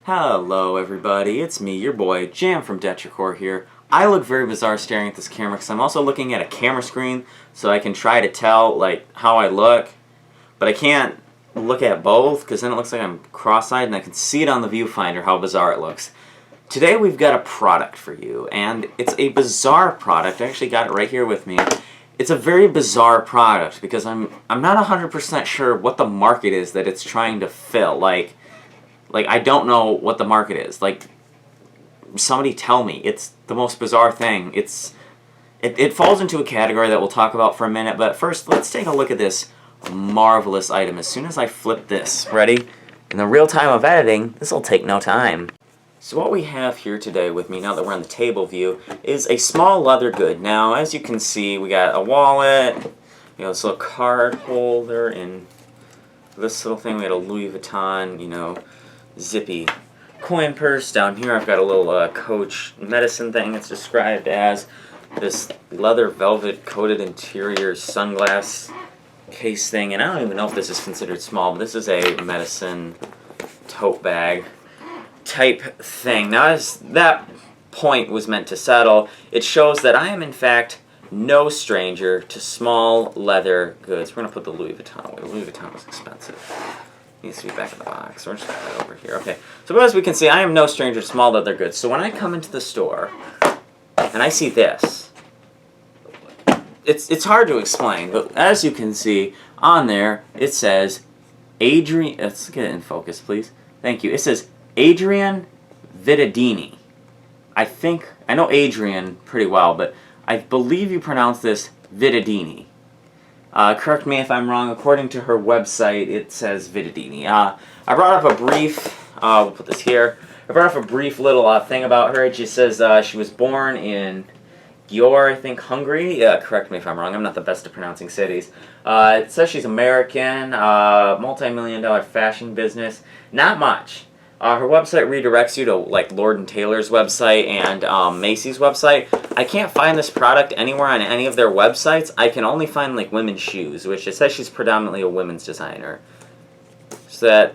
Hello everybody, it's me, your boy, Jam from Detricore here. I look very bizarre staring at this camera because I'm also looking at a camera screen so I can try to tell how I look, but I can't look at both because then it looks like I'm cross-eyed and I can see it on the viewfinder how bizarre it looks. Today we've got a product for you, and it's a bizarre product. I actually got it right here with me. It's a very bizarre product because I'm not 100% sure what the market is that it's trying to fill. Like, I don't know what the market is. Like, somebody tell me. It's the most bizarre thing. It falls into a category that we'll talk about for a minute, but first, let's take a look at this marvelous item. As soon as I flip this, ready? In the real time of editing, this will take no time. So what we have here today with me, now that we're on the table view, is a small leather good. Now, as you can see, we got a wallet, this little card holder, and this little thing. We got a Louis Vuitton, zippy coin purse. Down here I've got a little Coach medicine thing. It's described as this leather velvet coated interior sunglass case thing, and I don't even know if this is considered small, but this is a medicine tote bag type thing. Now, as that point was meant to settle, it shows that I am in fact no stranger to small leather goods. We're going to put the Louis Vuitton away. Louis Vuitton was expensive. Needs to be back in the box. We're just going to put it over here. Okay, so as we can see, I am no stranger to small leather goods. So when I come into the store and I see this, it's hard to explain, but as you can see on there, it says Adrienne. Let's get it in focus, please. Thank you. It says Adrienne Vittadini. I know Adrienne pretty well, but I believe you pronounce this Vittadini. Correct me if I'm wrong. According to her website, it says Vittadini. I brought up a brief, we'll put this here. I brought up a brief little thing about her. It just says she was born in Győr, I think, Hungary. Correct me if I'm wrong. I'm not the best at pronouncing cities. It says she's American, multi-million-dollar fashion business. Not much. Her website redirects you to like Lord & Taylor's website and Macy's website. I can't find this product anywhere on any of their websites. I can only find like women's shoes, which it says she's predominantly a women's designer. So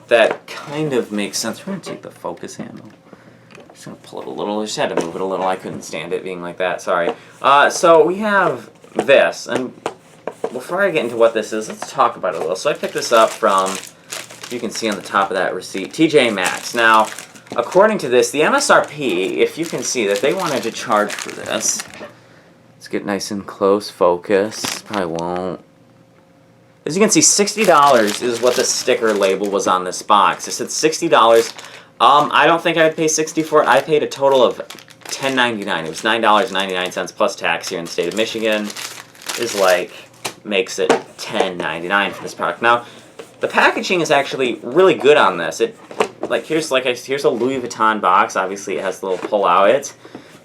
that kind of makes sense. We're going to take the focus handle. Just going to pull it a little. I just had to move it a little. I couldn't stand it being like that. Sorry. So we have this. And before I get into what this is, let's talk about it a little. So I picked this up from, you can see on the top of that receipt, TJ Maxx. Now, according to this, the MSRP, if you can see that they wanted to charge for this, let's get nice and close focus, probably won't. As you can see, $60 is what the sticker label was on this box. It said $60. I don't think I would pay $60 for it. I paid a total of $10.99. It was $9.99 plus tax here in the state of Michigan. Makes it $10.99 for this product. Now, the packaging is actually really good on this. Here's a Louis Vuitton box. Obviously, it has a little pull out.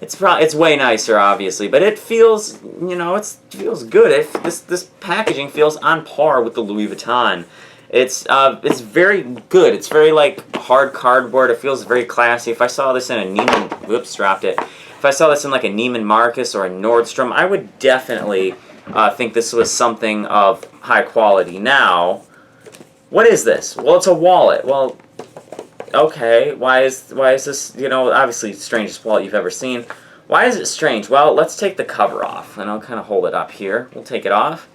It's way nicer, obviously, but it feels, it feels good. This packaging feels on par with the Louis Vuitton. It's very good. It's very hard cardboard. It feels very classy. If I saw this in a Neiman, whoops, dropped it. If I saw this in like a Neiman Marcus or a Nordstrom, I would definitely think this was something of high quality. Now, what is this? Well, it's a wallet. Well, okay, why is this, obviously the strangest wallet you've ever seen. Why is it strange? Well, let's take the cover off, and I'll kind of hold it up here. We'll take it off.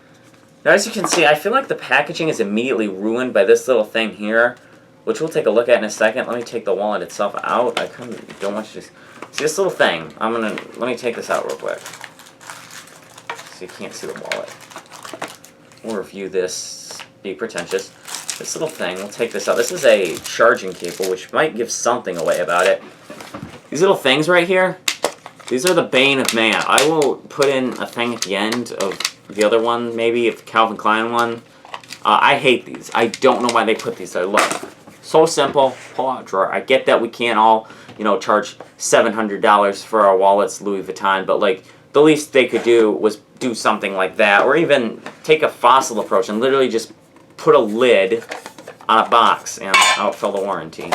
Now, as you can see, I feel like the packaging is immediately ruined by this little thing here, which we'll take a look at in a second. Let me take the wallet itself out. I kind of don't want you to see this little thing. Let me take this out real quick, so you can't see the wallet. We'll review this, be pretentious. This little thing, we'll take this out. This is a charging cable, which might give something away about it. These little things right here, these are the bane of man. I will put in a thing at the end of the other one, maybe, if the Calvin Klein one. I hate these. I don't know why they put these there. Look, so simple, pull out drawer. I get that we can't all, charge $700 for our wallets, Louis Vuitton, but the least they could do was do something like that, or even take a fossil approach and literally just put a lid on a box and outfill the warranty.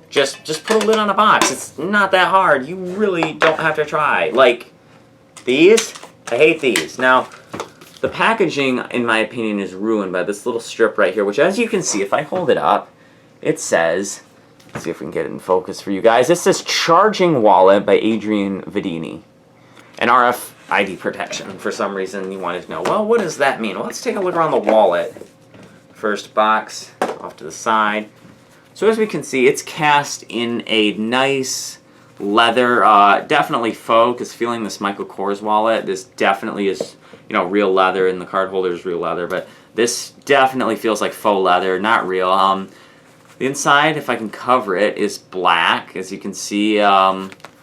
Just put a lid on a box. It's not that hard. You really don't have to try. These, I hate these. Now, the packaging, in my opinion, is ruined by this little strip right here, which, as you can see, if I hold it up, it says Let's see if we can get it in focus for you guys. This is Charging Wallet by Adrienne Vittadini. And RFID protection. For some reason you wanted to know, well, what does that mean? Well, let's take a look around the wallet. First box, off to the side. So as we can see, it's cast in a nice leather, definitely faux, because feeling this Michael Kors wallet, this definitely is, you know, real leather, and the card holder is real leather, but this definitely feels like faux leather, not real. The inside, if I can cover it, is black. As you can see,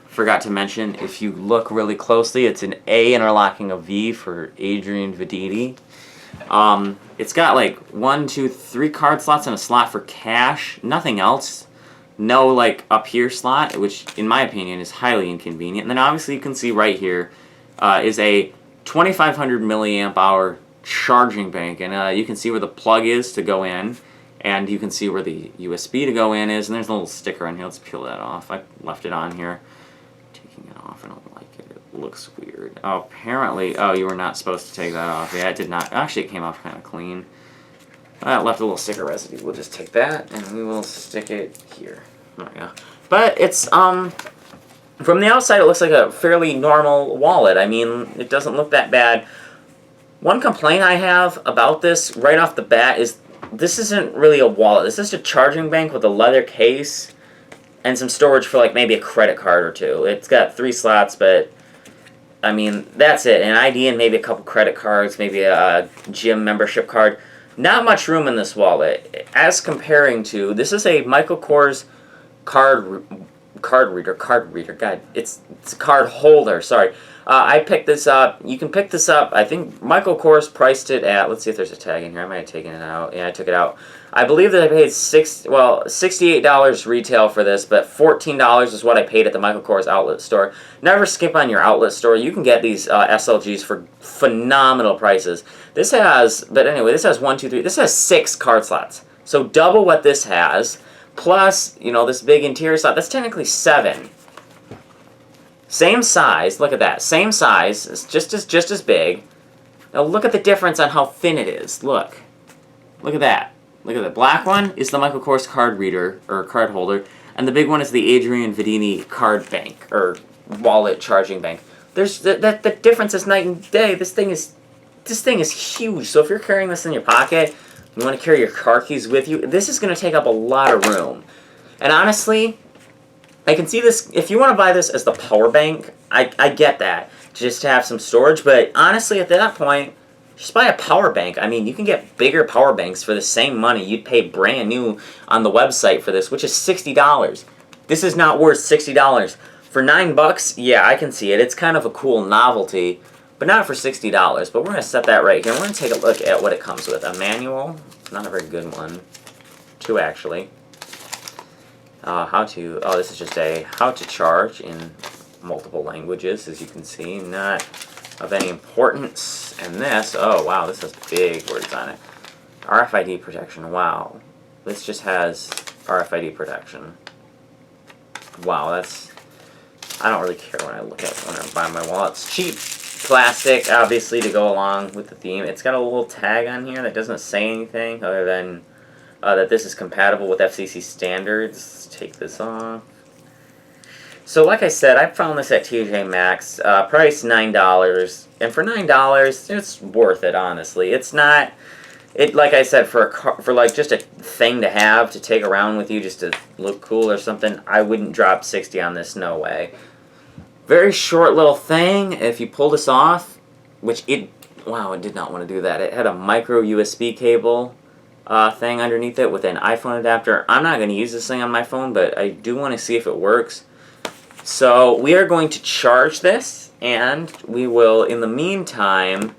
forgot to mention, if you look really closely, it's an A interlocking a V for Adrienne Vittadini. It's got like 1, 2, 3 card slots and a slot for cash. Nothing else. No like up here slot, which in my opinion is highly inconvenient. And then obviously you can see right here is a 2500 milliamp hour charging bank, and you can see where the plug is to go in, and you can see where the USB to go in is, and there's a little sticker on here. Let's peel that off. I left it on here. Taking it off, I don't like it. It looks weird. Oh, apparently, oh, you were not supposed to take that off. Yeah, it did not. Actually, it came off kind of clean. It left a little sticker residue. We'll just take that, and we will stick it here. There we go. But it's, from the outside, it looks like a fairly normal wallet. I mean, it doesn't look that bad. One complaint I have about this right off the bat is this isn't really a wallet. This is just a charging bank with a leather case and some storage for like maybe a credit card or two. It's got 3 slots, but I mean, that's it. An ID and maybe a couple credit cards, maybe a gym membership card. Not much room in this wallet. As comparing to, this is a Michael Kors card reader. God, it's a card holder. Sorry. I picked this up. You can pick this up. I think Michael Kors priced it at, let's see if there's a tag in here. I might have taken it out. Yeah, I took it out. I believe that I paid $68 retail for this, but $14 is what I paid at the Michael Kors outlet store. Never skip on your outlet store. You can get these SLGs for phenomenal prices. This has, but anyway, this has 1, 2, 3. This has 6 card slots. So double what this has, plus, you know, this big interior slot. That's technically 7. Same size, look at that. Same size, it's just as big. Now look at the difference on how thin it is. Look. Look at that. Look at the black one is the Michael Kors card reader, or card holder, and the big one is the Adrienne Vittadini card bank, or wallet charging bank. There's the difference is night and day. This thing is huge. So if you're carrying this in your pocket, you want to carry your car keys with you, this is going to take up a lot of room. And honestly, I can see this, if you want to buy this as the power bank, I get that, just to have some storage, but honestly at that point, just buy a power bank. I mean, you can get bigger power banks for the same money you'd pay brand new on the website for this, which is $60. This is not worth $60. For $9, yeah, I can see it. It's kind of a cool novelty, but not for $60. But we're going to set that right here. We're going to take a look at what it comes with. A manual, not a very good one. 2 actually. This is just a how to charge in multiple languages, as you can see, not of any importance. And this, oh wow, this has big words on it. RFID protection, wow. This just has RFID protection. Wow, that's, I don't really care when I look at it when I'm buying my wallet. It's cheap plastic, obviously, to go along with the theme. It's got a little tag on here that doesn't say anything other than that this is compatible with FCC standards. Let's take this off. So like I said, I found this at TJ Maxx, price $9, and for $9, it's worth it, honestly. It's not, like I said, for like just a thing to have, to take around with you, just to look cool or something, I wouldn't drop $60 on this, no way. Very short little thing. If you pull this off, which wow, it did not want to do that. It had a micro USB cable thing underneath it with an iPhone adapter. I'm not going to use this thing on my phone, but I do want to see if it works. So we are going to charge this, and we will, in the meantime,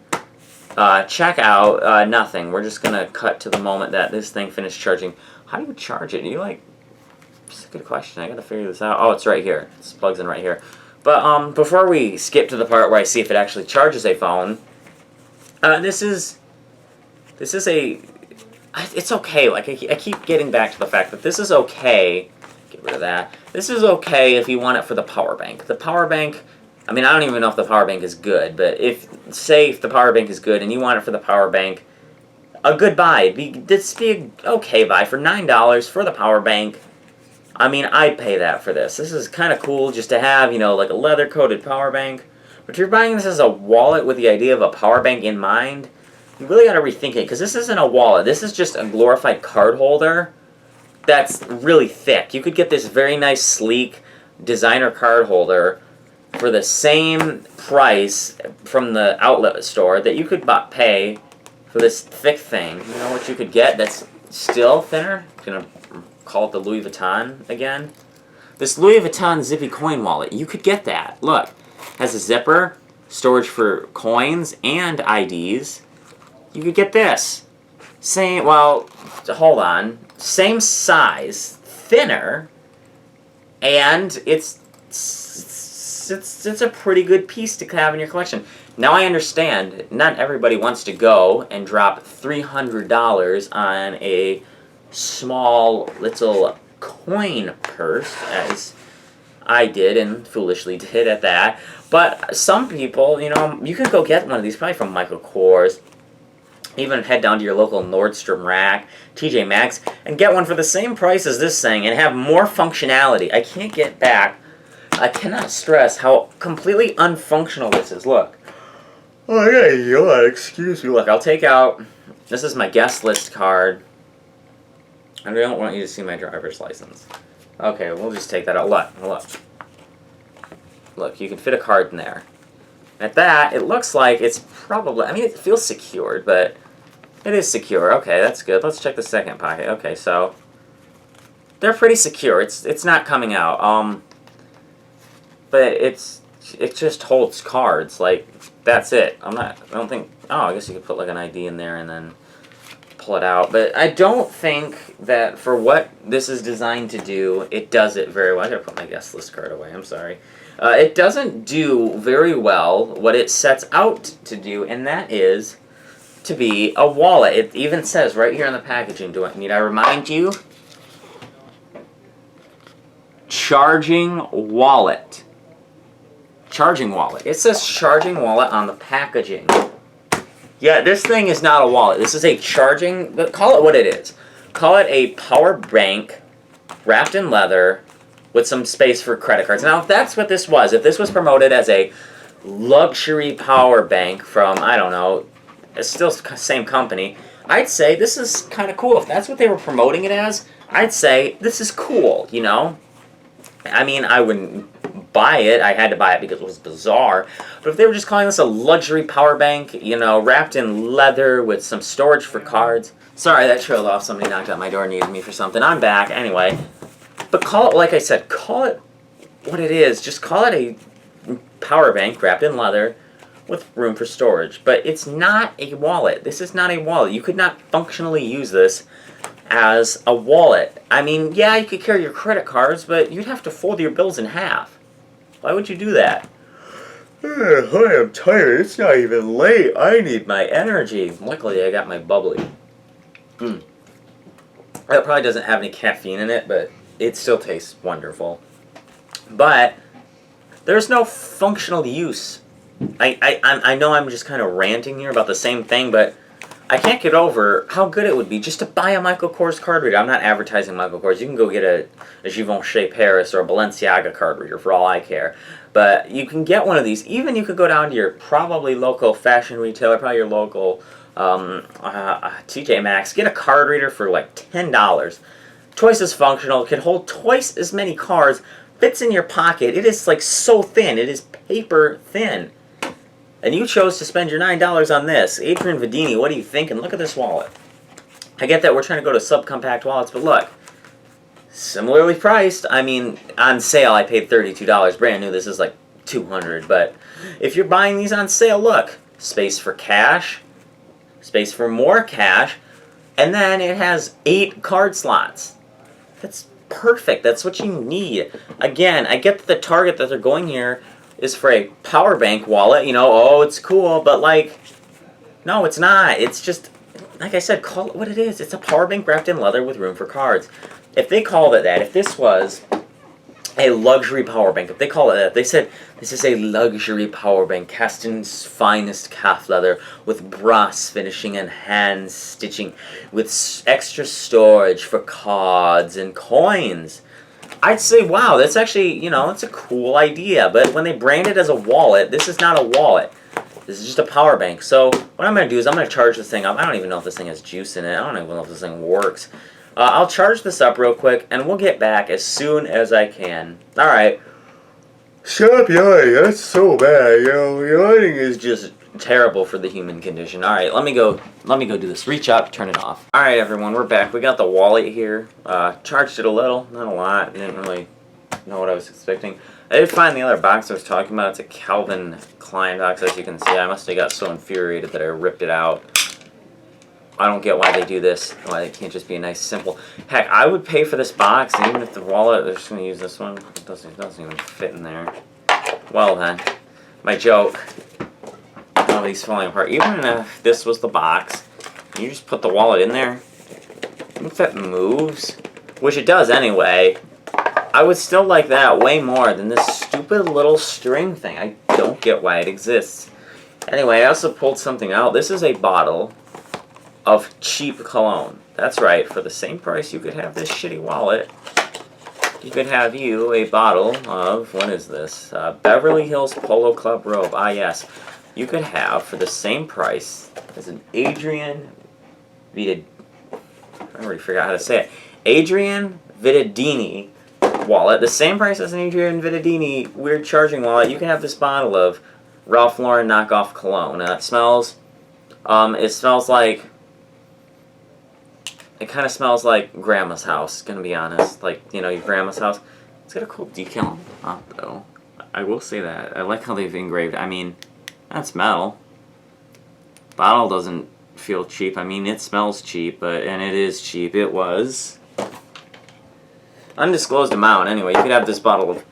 check out nothing. We're just going to cut to the moment that this thing finished charging. How do you charge it? Do you like... That's a good question. I got to figure this out. Oh, it's right here. This plugs in right here. But before we skip to the part where I see if it actually charges a phone, this is a... It's okay. Like, I keep getting back to the fact that this is okay. Get rid of that. This is okay if you want it for the power bank. The power bank, I mean, I don't even know if the power bank is good, but if the power bank is good and you want it for the power bank, a good buy. This be an okay buy for $9 for the power bank. I mean, I'd pay that for this. This is kind of cool just to have, you know, like a leather-coated power bank. But if you're buying this as a wallet with the idea of a power bank in mind, you really got to rethink it, because this isn't a wallet. This is just a glorified card holder that's really thick. You could get this very nice, sleek designer card holder for the same price from the outlet store that you could pay for this thick thing. You know what you could get that's still thinner? I'm going to call it the Louis Vuitton again. This Louis Vuitton zippy coin wallet, you could get that. Look, has a zipper, storage for coins and IDs. You could get this. Same, well, hold on. Same size, thinner, and it's a pretty good piece to have in your collection. Now I understand, not everybody wants to go and drop $300 on a small little coin purse, as I did and foolishly did at that. But some people, you know, you could go get one of these probably from Michael Kors. Even head down to your local Nordstrom Rack, TJ Maxx, and get one for the same price as this thing and have more functionality. I cannot stress how completely unfunctional this is. Look. Oh, yeah, excuse me. Look, I'll take out, this is my guest list card. I don't want you to see my driver's license. Okay, we'll just take that out. Look. Look, you can fit a card in there. At that, it looks like it's probably, I mean, it feels secured, but it is secure. Okay, that's good. Let's check the second pocket. Okay, so they're pretty secure. It's not coming out. But it just holds cards. Like, that's it. I don't think, oh, I guess you could put like an ID in there and then pull it out. But I don't think that for what this is designed to do, it does it very well. I gotta put my guest list card away. I'm sorry. It doesn't do very well what it sets out to do, and that is to be a wallet. It even says right here on the packaging, need I remind you? Charging wallet. Charging wallet. It says charging wallet on the packaging. Yeah, this thing is not a wallet. This is a charging, but call it what it is. Call it a power bank wrapped in leather with some space for credit cards. Now, if that's what this was, if this was promoted as a luxury power bank from, I don't know, it's still the same company, I'd say this is kind of cool. If that's what they were promoting it as, I'd say this is cool, you know? I mean, I wouldn't buy it. I had to buy it because it was bizarre. But if they were just calling this a luxury power bank, you know, wrapped in leather with some storage for cards. Sorry, that trailed off. Somebody knocked at my door and needed me for something. I'm back. Anyway. But call it, like I said, call it what it is. Just call it a power bank wrapped in leather with room for storage. But it's not a wallet. This is not a wallet. You could not functionally use this as a wallet. I mean, yeah, you could carry your credit cards, but you'd have to fold your bills in half. Why would you do that? I am tired. It's not even late. I need my energy. Luckily, I got my bubbly. It probably doesn't have any caffeine in it, but it still tastes wonderful. But there's no functional use. I know I'm just kind of ranting here about the same thing, but I can't get over how good it would be just to buy a Michael Kors card reader. I'm not advertising Michael Kors. You can go get a Givenchy Paris or a Balenciaga card reader for all I care. But you can get one of these. Even you could go down to your probably local fashion retailer, probably your local TJ Maxx. Get a card reader for like $10. Twice as functional. Can hold twice as many cards. Fits in your pocket. It is like so thin. It is paper thin. And you chose to spend your $9 on this. Adrienne Vittadini, what are you thinking? Look at this wallet. I get that we're trying to go to subcompact wallets, but look. Similarly priced. I mean, on sale I paid $32. Brand new, this is like $200. But if you're buying these on sale, look. Space for cash. Space for more cash. And then it has 8 card slots. That's perfect. That's what you need. Again, I get that the target that they're going here is for a power bank wallet, you know, oh, it's cool, but like, no, it's not. It's just, like I said, call it what it is. It's a power bank wrapped in leather with room for cards. If they called it that, if this was a luxury power bank, if they call it that, they said, this is a luxury power bank cast in finest calf leather with brass finishing and hand stitching with extra storage for cards and coins. I'd say, wow, that's actually, you know, that's a cool idea. But when they brand it as a wallet, this is not a wallet. This is just a power bank. So what I'm going to do is I'm going to charge this thing up. I don't even know if this thing has juice in it. I don't even know if this thing works. I'll charge this up real quick, and we'll get back as soon as I can. All right. Stop yawning. That's so bad. You know, yawning is just terrible for the human condition. All right, let me go do this. Reach up, turn it off. All right, everyone, we're back. We got the wallet here. Charged it a little, not a lot. Didn't really know what I was expecting. I did find the other box I was talking about. It's a Calvin Klein box, as you can see. I must have got so infuriated that I ripped it out. I don't get why they do this. Why they can't just be a nice, simple. Heck, I would pay for this box, and even if the wallet, they're just going to use this one. It doesn't even fit in there. Well then, my joke. Oh, he's falling apart. Even if this was the box, you just put the wallet in there. If it moves, which it does anyway, I would still like that way more than this stupid little string thing. I don't get why it exists. Anyway, I also pulled something out. This is a bottle of cheap cologne. That's right. For the same price you could have this shitty wallet, you could have you a bottle of, what is this? Beverly Hills Polo Club Robe. Ah, yes. You could have, for the same price as an Adrienne Vittadini, I already forgot how to say it, Adrienne Vittadini wallet, the same price as an Adrienne Vittadini weird charging wallet, you can have this bottle of Ralph Lauren knockoff cologne. It smells like, it kind of smells like grandma's house, gonna be honest. Like, you know, your grandma's house. It's got a cool decal on top, though. I will say that. I like how they've engraved, I mean, that's metal. Bottle doesn't feel cheap. I mean, it smells cheap, and it is cheap. It was undisclosed amount. Anyway, you could have this bottle of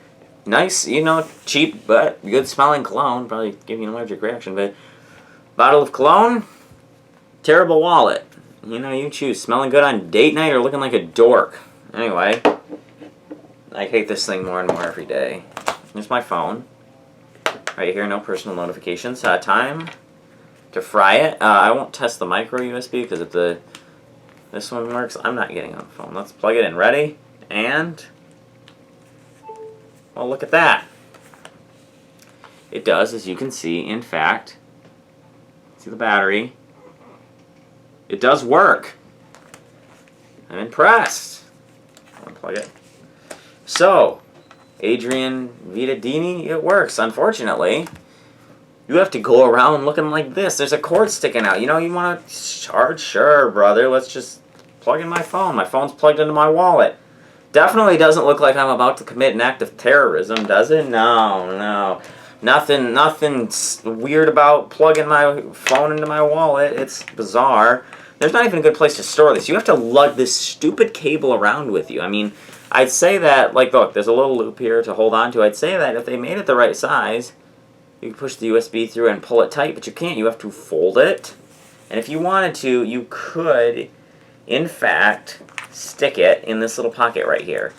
nice, you know, cheap but good smelling cologne. Probably give you an allergic reaction, but bottle of cologne, terrible wallet. You know, you choose. Smelling good on date night or looking like a dork. Anyway, I hate this thing more and more every day. Here's my phone. Right here, no personal notifications. Time to fry it. I won't test the micro USB because if this one works, I'm not getting on the phone. Let's plug it in. Ready? And, well, look at that. It does, as you can see, in fact, see the battery. It does work. I'm impressed. Unplug it. So, Adrienne Vittadini, it works. Unfortunately, you have to go around looking like this. There's a cord sticking out. You know, you want to charge? Sure, brother. Let's just plug in my phone. My phone's plugged into my wallet. Definitely doesn't look like I'm about to commit an act of terrorism, does it? No. Nothing weird about plugging my phone into my wallet. It's bizarre. There's not even a good place to store this. You have to lug this stupid cable around with you. I mean, I'd say that, like, look, there's a little loop here to hold on to. I'd say that if they made it the right size, you could push the USB through and pull it tight, but you can't. You have to fold it. And if you wanted to, you could, in fact, stick it in this little pocket right here.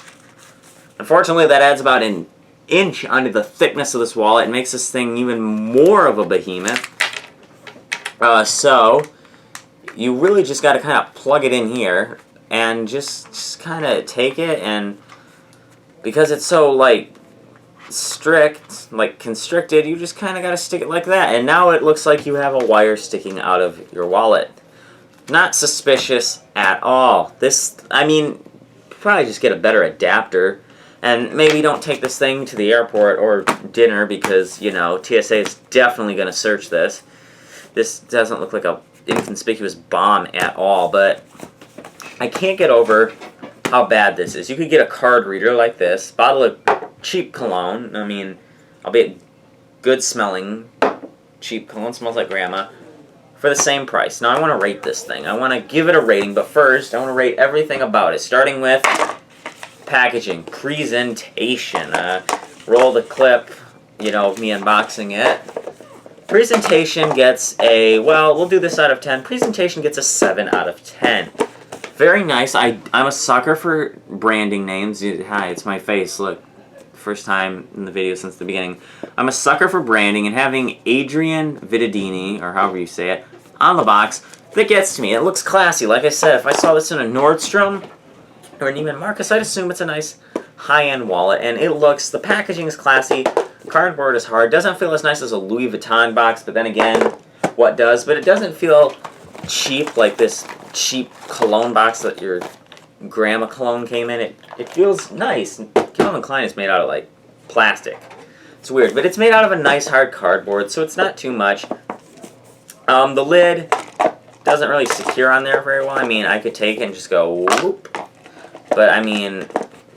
Unfortunately, that adds about an inch onto the thickness of this wallet. It makes this thing even more of a behemoth. So you really just got to kind of plug it in here and just kind of take it, and because it's so, like, strict, like constricted, you just kind of got to stick it like that, and now it looks like you have a wire sticking out of your wallet. Not suspicious at all. This, I mean, probably just get a better adapter, and maybe don't take this thing to the airport or dinner because, you know, TSA is definitely going to search this. This doesn't look like a inconspicuous bomb at all, but I can't get over how bad this is. You could get a card reader like this, bottle of cheap cologne. I mean, albeit good smelling cheap cologne, smells like grandma, for the same price. Now I want to rate this thing. I want to give it a rating, but first I want to rate everything about it, starting with packaging, presentation. Roll the clip, you know, of me unboxing it. Presentation gets a, well, we'll do this out of 10. Presentation gets a 7 out of 10. Very nice. I'm a sucker for branding names. Hi, it's my face. Look, first time in the video since the beginning. I'm a sucker for branding, and having Adrienne Vittadini, or however you say it, on the box, that gets to me. It looks classy. Like I said, if I saw this in a Nordstrom or an Neiman Marcus, I'd assume it's a nice high-end wallet, and the packaging is classy, cardboard is hard, doesn't feel as nice as a Louis Vuitton box, but then again, what does? But it doesn't feel cheap like this cheap cologne box that your grandma cologne came in. It feels nice. Calvin Klein is made out of like plastic. It's weird, but it's made out of a nice hard cardboard, so it's not too much. The lid doesn't really secure on there very well. I mean, I could take it and just go whoop. But I mean,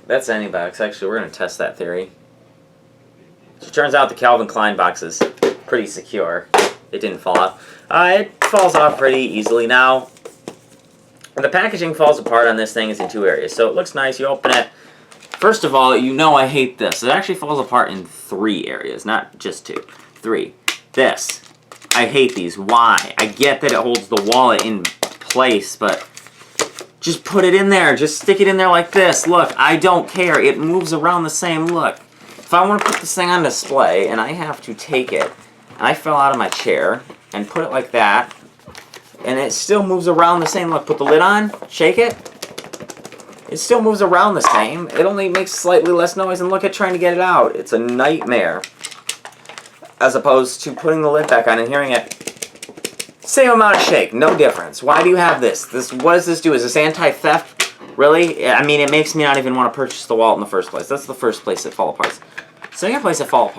that's any box. Actually, we're going to test that theory. So it turns out the Calvin Klein box is pretty secure. It didn't fall off. It falls off pretty easily now. The packaging falls apart on this thing is in 2 areas. So it looks nice. You open it. First of all, you know I hate this. It actually falls apart in 3 areas, not just 2. 3. This. I hate these. Why? I get that it holds the wallet in place, but just put it in there. Just stick it in there like this. Look, I don't care. It moves around the same. Look. If I want to put this thing on display and I have to take it, and I fell out of my chair and put it like that, and it still moves around the same. Look, put the lid on, shake it. It still moves around the same. It only makes slightly less noise, and look at trying to get it out. It's a nightmare. As opposed to putting the lid back on and hearing it. Same amount of shake, no difference. Why do you have this? What does this do? Is this anti-theft? Really? I mean, it makes me not even want to purchase the wallet in the first place. That's the first place it falls apart. Second place it falls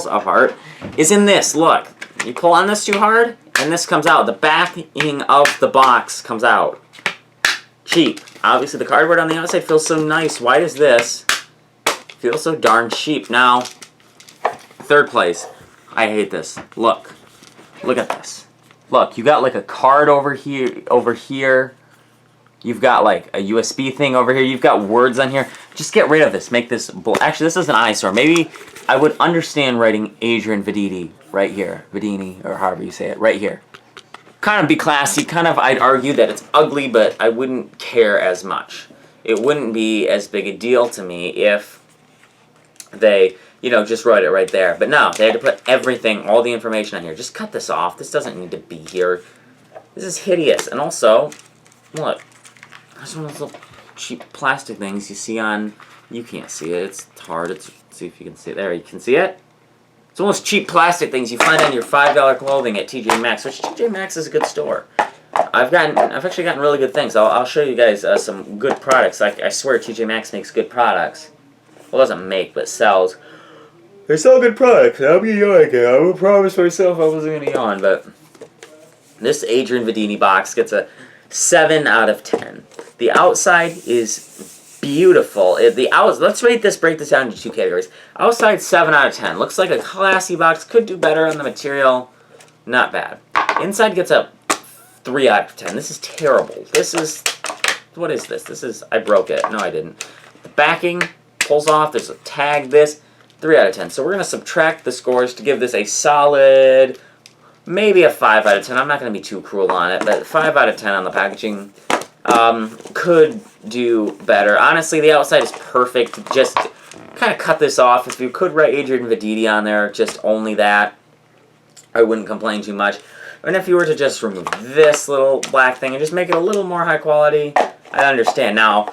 apart, is in this. Look, you pull on this too hard, and this comes out. The backing of the box comes out. Cheap. Obviously, the cardboard on the outside feels so nice. Why does this feel so darn cheap? Now, third place. I hate this. Look. Look at this. Look, you got like a card over here. You've got like a USB thing over here. You've got words on here. Just get rid of this. Make this... Actually, this is an eyesore. Maybe I would understand writing Adrienne Vittadini right here. Vittadini, or however you say it, right here. Kind of be classy. Kind of, I'd argue that it's ugly, but I wouldn't care as much. It wouldn't be as big a deal to me if they, just wrote it right there. But no, they had to put everything, all the information on here. Just cut this off. This doesn't need to be here. This is hideous. And also, look. There's one of those little cheap plastic things you see on... You can't see it. It's hard. Let's see if you can see it. There, you can see it? It's one of those cheap plastic things you find on your $5 clothing at TJ Maxx, which TJ Maxx is a good store. I've actually gotten really good things. I'll show you guys some good products. I swear TJ Maxx makes good products. Well, it doesn't make, but sells. They sell good products. I'll be yawning. I will promise myself I wasn't going to yawn, but... This Adrienne Vittadini box gets a 7 out of 10. The outside is beautiful. Let's break this down into 2 categories. Outside, 7 out of 10. Looks like a classy box. Could do better on the material. Not bad. Inside gets a 3 out of 10. This is terrible. What is this? I broke it. No, I didn't. The backing pulls off. There's a tag. 3 out of 10. So we're going to subtract the scores to give this a solid, maybe a 5 out of 10. I'm not going to be too cruel on it, but 5 out of 10 on the packaging. Could do better. Honestly, the outside is perfect. Just kind of cut this off. If you could write Adrienne Vittadini on there, just only that, I wouldn't complain too much. And if you were to just remove this little black thing and just make it a little more high quality, I understand. Now,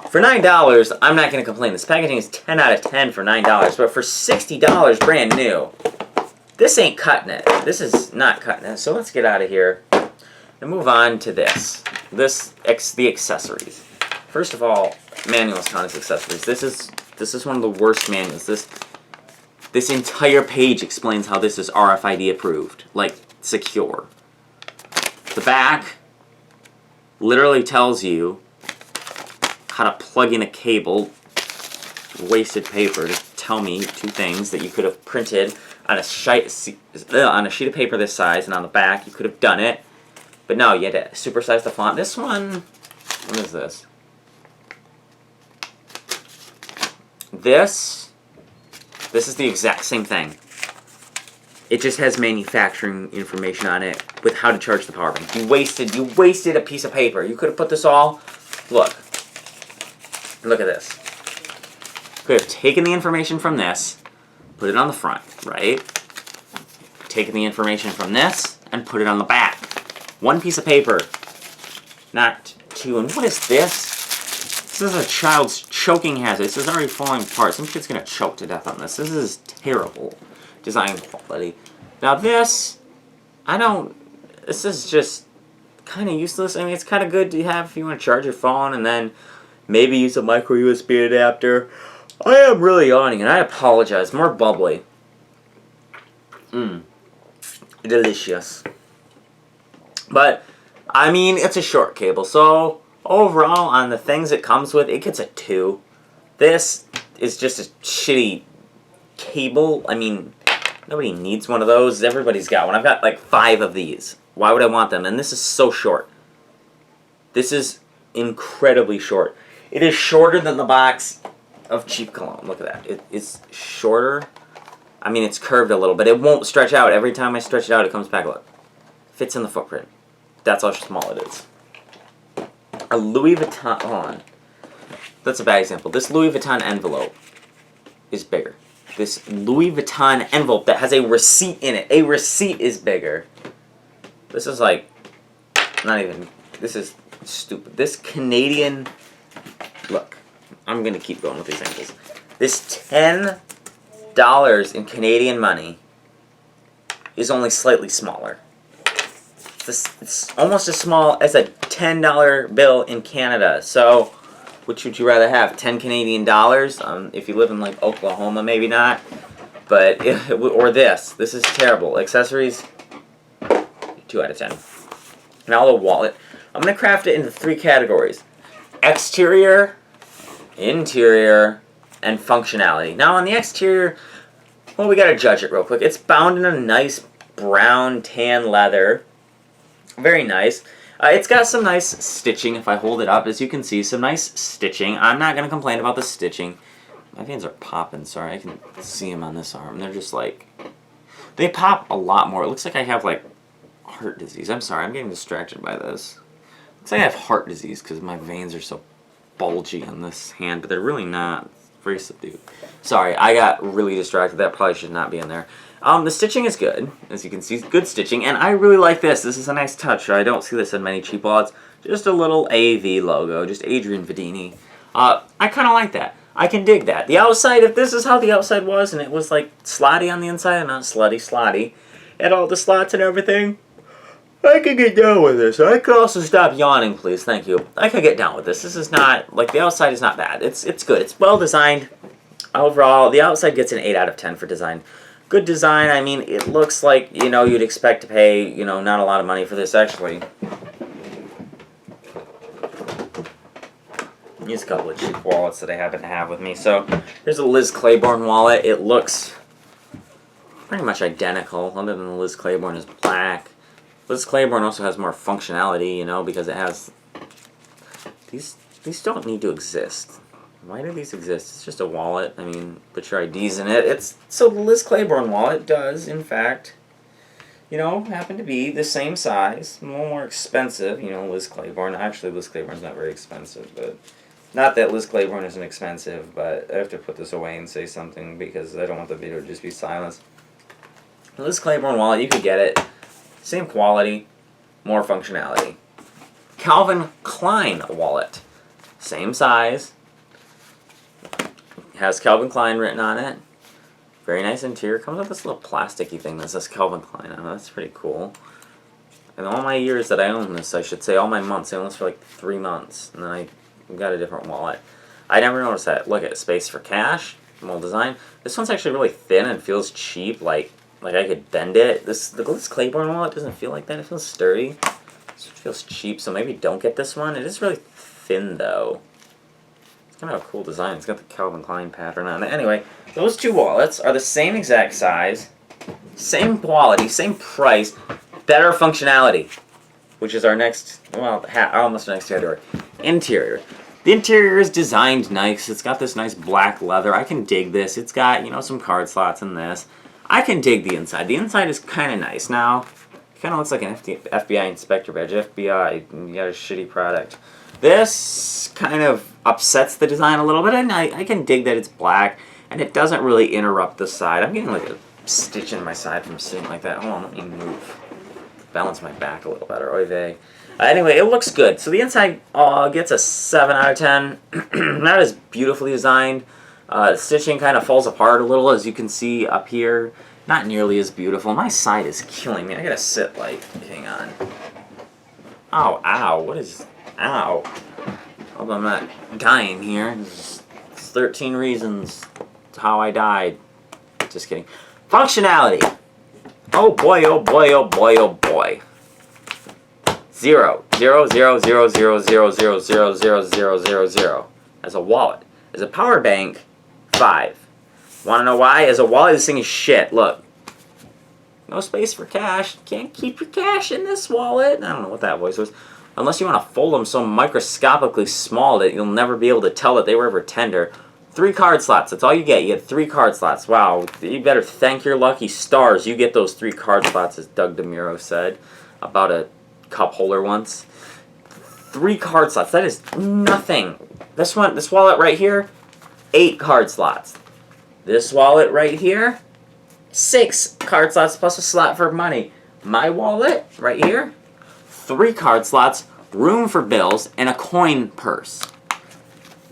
for $9, I'm not going to complain. This packaging is 10 out of 10 for $9, but for $60 brand new, this ain't cutting it. This is not cutting it. So let's get out of here and move on to this. The accessories. First of all, manuals count as accessories. This is one of the worst manuals. This entire page explains how this is RFID approved, like secure. The back literally tells you how to plug in a cable. Wasted paper to tell me 2 things that you could have printed on a sheet of paper this size, and on the back you could have done it. But no, you had to supersize the font. This one, what is this? This is the exact same thing. It just has manufacturing information on it with how to charge the power bank. You wasted a piece of paper. You could have put this all, look at this. You could have taken the information from this, put it on the front, right? Taken the information from this and put it on the back. 1 piece of paper, not 2. And what is this? This is a child's choking hazard. This is already falling apart. Some kid's gonna choke to death on this. This is terrible design quality. Now this, this is just kind of useless. I mean, it's kind of good to have if you want to charge your phone and then maybe use a micro USB adapter. I am really yawning and I apologize. More bubbly. Delicious. But, I mean, it's a short cable, so overall, on the things it comes with, it gets a 2. This is just a shitty cable. I mean, nobody needs one of those. Everybody's got one. I've got like 5 of these. Why would I want them? And this is so short. This is incredibly short. It is shorter than the box of cheap cologne. Look at that. It is shorter. I mean, it's curved a little, but it won't stretch out. Every time I stretch it out, it comes back. Look. Fits in the footprint. That's how small it is. A Louis Vuitton, hold on. That's a bad example. This Louis Vuitton envelope is bigger. This Louis Vuitton envelope that has a receipt in it. A receipt is bigger. This is like, not even, this is stupid. This Canadian, look, I'm going to keep going with examples. This $10 in Canadian money is only slightly smaller. It's almost as small as a $10 bill in Canada. So, which would you rather have? 10 Canadian dollars? If you live in like Oklahoma, maybe not. But or this. This is terrible. Accessories, 2 out of 10. Now the wallet. I'm gonna craft it into 3 categories: exterior, interior, and functionality. Now on the exterior, well, we gotta judge it real quick. It's bound in a nice brown tan leather. Very nice. It's got some nice stitching. If I hold it up, as you can see, some nice stitching. I'm not going to complain about the stitching. My veins are popping. Sorry, I can see them on this arm. They're just like, they pop a lot more. It looks like I have like heart disease. I'm sorry, I'm getting distracted by this. Looks like I have heart disease because my veins are so bulgy on this hand, but they're really not. It's very subdued. Sorry, I got really distracted. That probably should not be in there. The stitching is good, as you can see, good stitching, and I really like this. This is a nice touch. I don't see this in many cheap wallets. Just a little AV logo, just Adrienne Vittadini. I kind of like that. I can dig that. The outside, if this is how the outside was, and it was like slotty on the inside, and not slutty, slotty, and all the slots and everything, I could get down with this. I could also stop yawning, please. Thank you. I could get down with this. This is not, like, the outside is not bad. It's good. It's well designed. Overall, the outside gets an 8 out of 10 for design. Good design. I mean, it looks like, you know, you'd expect to pay, you know, not a lot of money for this, actually. Use a couple of cheap wallets that I happen to have with me. So, here's a Liz Claiborne wallet. It looks pretty much identical, other than the Liz Claiborne is black. Liz Claiborne also has more functionality, you know, because it has... These don't need to exist. Why do these exist? It's just a wallet. I mean, put your IDs in it. So the Liz Claiborne wallet does, in fact, you know, happen to be the same size, a little more expensive. You know, Liz Claiborne. Actually, Liz Claiborne's not very expensive, but not that Liz Claiborne isn't expensive. But I have to put this away and say something because I don't want the video to just be silence. The Liz Claiborne wallet, you could get it. Same quality, more functionality. Calvin Klein wallet, same size. Has Calvin Klein written on it. Very nice interior. Comes with this little plasticky thing that says Calvin Klein on it. That's pretty cool. And all my years that I own this, I should say, all my months, I own this for like 3 months. And then I got a different wallet. I never noticed that. Look at space for cash. Well designed. This one's actually really thin and feels cheap. Like I could bend it. The Liz Claiborne wallet doesn't feel like that. It feels sturdy. This feels cheap, so maybe don't get this one. It is really thin, though. Kind of a cool design. It's got the Calvin Klein pattern on it. Anyway, those 2 wallets are the same exact size, same quality, same price, better functionality, which is our next, well, almost our next category. Interior. The interior is designed nice. It's got this nice black leather. I can dig this. It's got, you know, some card slots in this. I can dig the inside. The inside is kind of nice. Now, it kind of looks like an FBI inspector badge. FBI, you got a shitty product. This kind of upsets the design a little bit, and I can dig that it's black, and it doesn't really interrupt the side. I'm getting like a stitch in my side from sitting like that. Hold on, let me move. Balance my back a little better. Oy vey. Anyway, it looks good. So the inside gets a 7 out of 10. Not as beautifully designed. The stitching kind of falls apart a little, as you can see up here. Not nearly as beautiful. My side is killing me. I gotta sit like, hang on. Oh, ow. What is, ow. Hope I'm not dying here. This is 13 reasons how I died. Just kidding. Functionality. Oh boy, oh boy, oh boy, oh boy. 0, 0, 0, 0, 0, 0, 0, 0, 0, 0, 0, 0. As a wallet. As a power bank, 5. Want to know why? As a wallet, this thing is shit. Look. No space for cash. Can't keep your cash in this wallet. I don't know what that voice was. Unless you want to fold them so microscopically small that you'll never be able to tell that they were ever tender. 3 card slots. That's all you get. You get 3 card slots. Wow. You better thank your lucky stars you get those 3 card slots, as Doug DeMuro said about a cup holder once. 3 card slots. That is nothing. This wallet right here, 8 card slots. This wallet right here, 6 card slots plus a slot for money. My wallet right here, 3 card slots, room for bills, and a coin purse.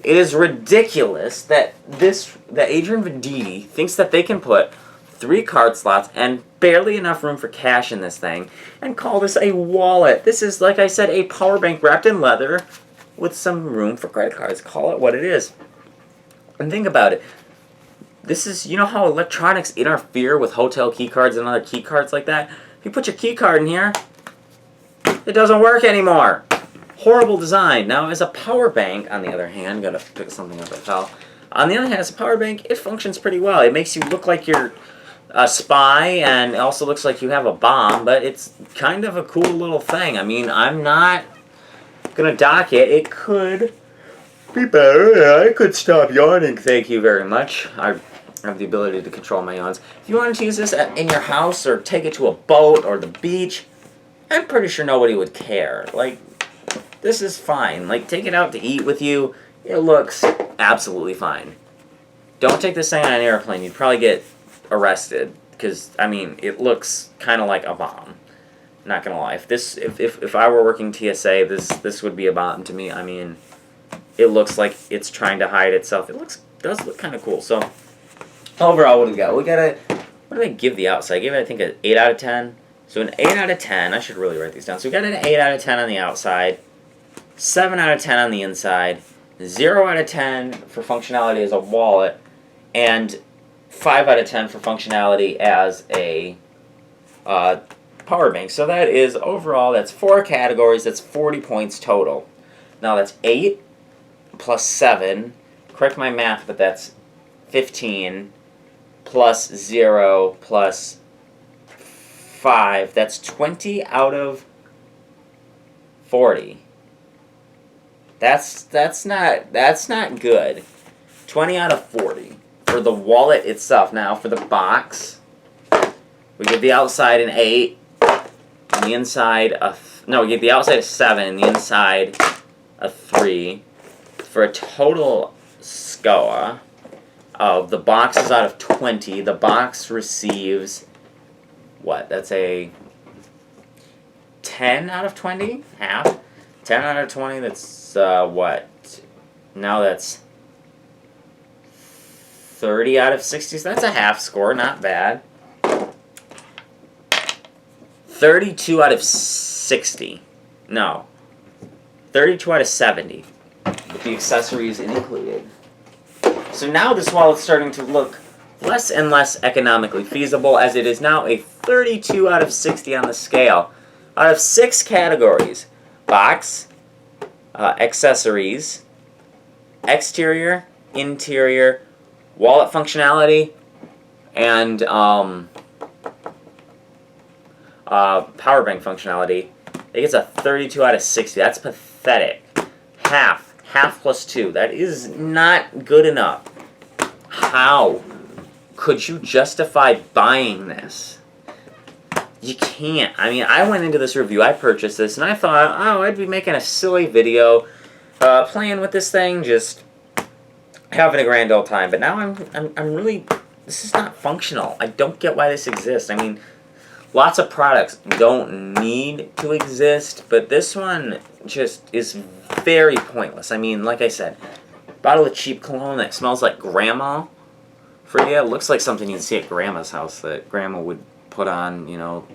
It is ridiculous that Adrienne Vittadini thinks that they can put 3 card slots and barely enough room for cash in this thing and call this a wallet. This is, like I said, a power bank wrapped in leather with some room for credit cards. Call it what it is. And think about it. This is, you know how electronics interfere with hotel key cards and other key cards like that? If you put your key card in here, it doesn't work anymore. Horrible design. Now, as a power bank, on the other hand, gotta pick something up that fell. On the other hand, as a power bank, it functions pretty well. It makes you look like you're a spy, and it also looks like you have a bomb, but it's kind of a cool little thing. I mean, I'm not gonna dock it. It could be better. I could stop yawning. Thank you very much. I have the ability to control my yawns. If you wanted to use this in your house or take it to a boat or the beach, I'm pretty sure nobody would care. Like, this is fine. Like, take it out to eat with you. It looks absolutely fine. Don't take this thing on an airplane. You'd probably get arrested because, I mean, it looks kind of like a bomb. Not gonna lie. If I were working TSA, this would be a bomb to me. I mean, it looks like it's trying to hide itself. It does look kind of cool. So overall, what do we got? What do I give the outside? I give it, I think, an 8 out of 10. So an 8 out of 10. I should really write these down. So we got an 8 out of 10 on the outside, 7 out of 10 on the inside, 0 out of 10 for functionality as a wallet, and 5 out of 10 for functionality as a power bank. So that is, overall, that's 4 categories. That's 40 points total. Now that's 8 plus 7. Correct my math, but that's 15 plus 0 plus 5. That's 20 out of 40. That's not good. 20 out of 40 for the wallet itself. Now for the box, we give the outside an 8, and the inside we give the outside a 7, and the inside a 3, for a total score of the boxes out of 20. The box receives what? That's a 10 out of 20? Half? 10 out of 20, that's what? Now that's 30 out of 60, so that's a half score, not bad. 32 out of 60. No. 32 out of 70. With the accessories included. So now this wallet's starting to look less and less economically feasible, as it is now a 32 out of 60 on the scale. Out of 6 categories: box, accessories, exterior, interior, wallet functionality, and power bank functionality, it gets a 32 out of 60. That's pathetic. Half plus 2. That is not good enough. How could you justify buying this? You can't. I mean, I went into this review, I purchased this, and I thought, oh, I'd be making a silly video, playing with this thing, just having a grand old time. But now I'm really, this is not functional. I don't get why this exists. I mean, lots of products don't need to exist, but this one just is very pointless. I mean, like I said, bottle of cheap cologne that smells like grandma for you. It looks like something you'd see at grandma's house that grandma would put on, you know,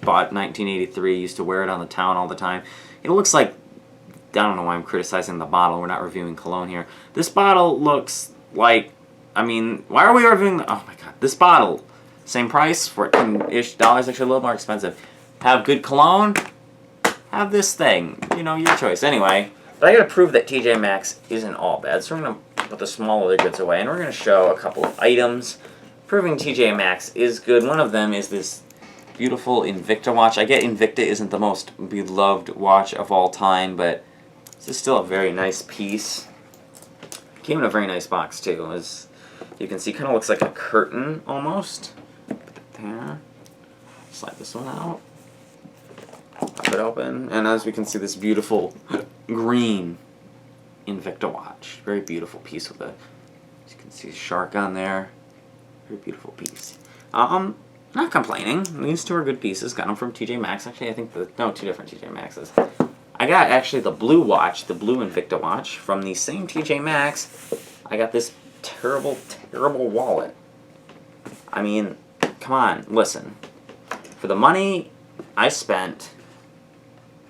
bought 1983, used to wear it on the town all the time. It looks like, I don't know why I'm criticizing the bottle. We're not reviewing cologne here. This bottle looks like, I mean, why are we reviewing, oh my god, this bottle, same price, $14-ish, actually a little more expensive. Have good cologne, have this thing, you know, your choice. Anyway, but I gotta prove that TJ Maxx isn't all bad, so we're gonna put the small other goods away, and we're gonna show a couple of items proving TJ Maxx is good. One of them is this beautiful Invicta watch. I get Invicta isn't the most beloved watch of all time, but this is still a very nice piece. Came in a very nice box too, as you can see. Kind of looks like a curtain almost. Put it there. Slide this one out. Pop it open, and as we can see, this beautiful green Invicta watch. Very beautiful piece with a, as you can see, a shark on there. Very beautiful piece. Not complaining. These two are good pieces. Got them from TJ Maxx. Actually, I think no, two different TJ Maxxes. I got actually the blue watch, the blue Invicta watch, from the same TJ Maxx. I got this terrible, terrible wallet. I mean, come on, listen. For the money I spent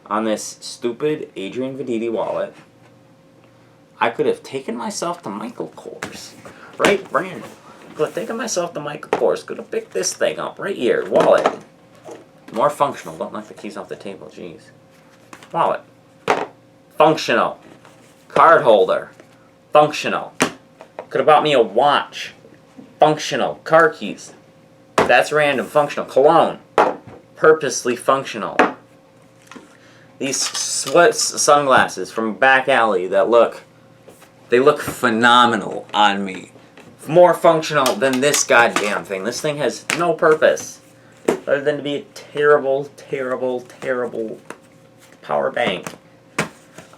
on this stupid Adrienne Vittadini wallet, I could have taken myself to Michael Kors. Right, Brandon? Could have taken myself to Michael Kors. Could have picked this thing up right here. Wallet. More functional. Don't knock the keys off the table. Jeez. Wallet. Functional. Card holder. Functional. Could have bought me a watch. Functional. Car keys. That's random. Functional. Cologne. Purposely functional. These sunglasses from Back Alley that they look phenomenal on me. More functional than this goddamn thing. This thing has no purpose other than to be a terrible, terrible, terrible power bank.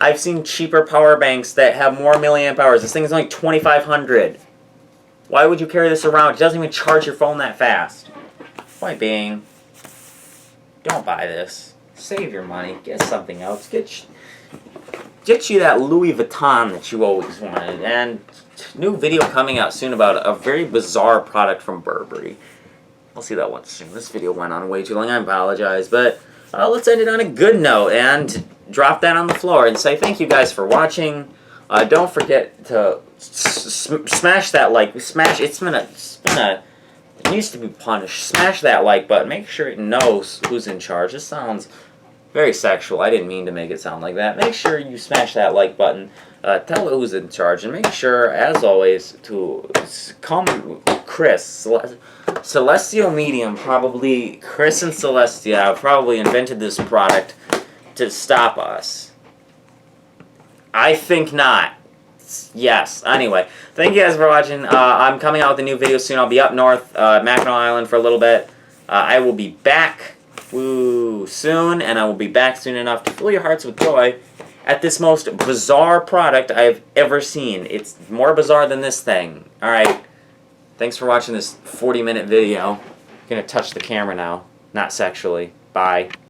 I've seen cheaper power banks that have more milliamp hours. This thing is only 2,500. Why would you carry this around? It doesn't even charge your phone that fast. Point being, don't buy this. Save your money. Get something else. Get you that Louis Vuitton that you always wanted. And new video coming out soon about a very bizarre product from Burberry. I'll see that one soon. This video went on way too long. I apologize. But let's end it on a good note and drop that on the floor and say thank you guys for watching. Don't forget to smash that like. It needs to be punished. Smash that like button. Make sure it knows who's in charge. This sounds very sexual. I didn't mean to make it sound like that. Make sure you smash that like button. Tell it who's in charge. And make sure, as always, to come Chris. Celestial Medium, probably Chris and Celestia probably invented this product to stop us. I think not. Yes. Anyway, thank you guys for watching. I'm coming out with a new video soon. I'll be up north, Mackinac Island, for a little bit. I will be back soon, and I will be back soon enough to fill your hearts with joy at this most bizarre product I've ever seen. It's more bizarre than this thing. Alright, thanks for watching this 40-minute video. I'm going to touch the camera now, not sexually. Bye.